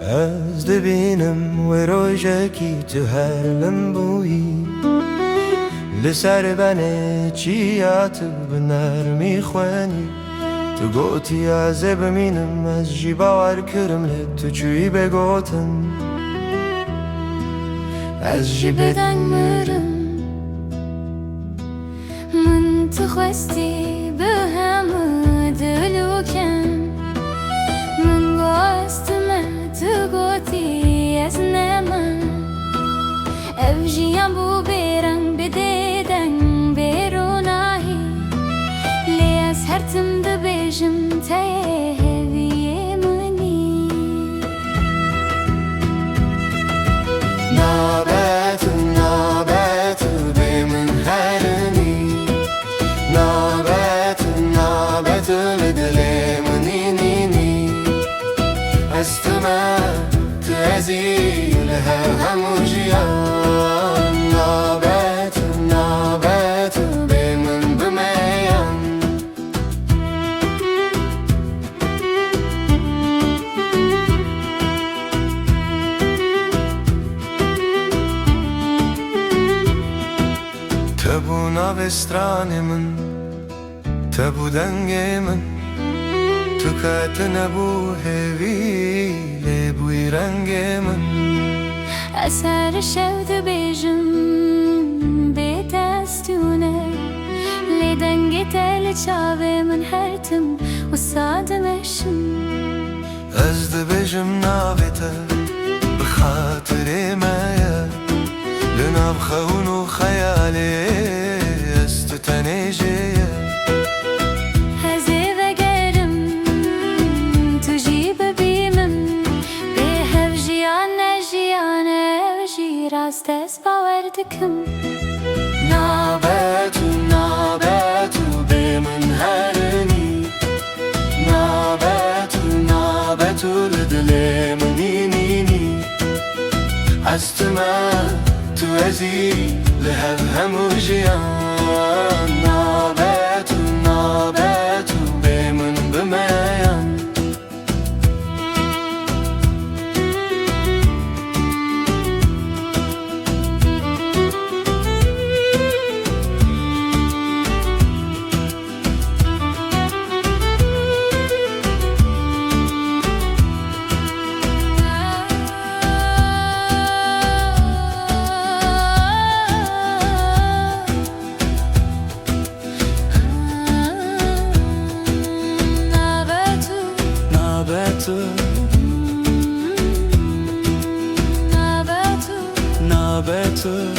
از دبینم و روژکی تو هر لنبویی لسر بنه چیات بنرمی خوانی تو گوتی از بمینم از جی باور کرم لتو چوی بگوتن از جی بدن مرم من تخواستی به همه دلو کن من گوستم تو گوتی از نمن اوجیم بو بیرنگ بدیدن بیروناهی لی از هر تم دبیجم تهویه منی نابت نابت به من هرنی نابت نابت لدل منی نینی از تو من تو ازیل همو جیان نابت نابت به من بمیان تبو ناوستران من تبو دنگ من تو کت نبو هوی لبوی رنگ من اثر شود بیجم به دستونه لیدنگ تل چاوه من هرتم و سادمشم از دبجم ناویتا بخاطر مایا لناب خون و خیالی از تو تنیجیه هزی و گرم تو جیب بیمم به هف جیانه و جی راست از باور دکم نابتو نابتو به من هرنی نابتو نابتو لدل منی نینی از تو من تو ازی لهف همو جیان نابتو نابتو به من بمیان نابتو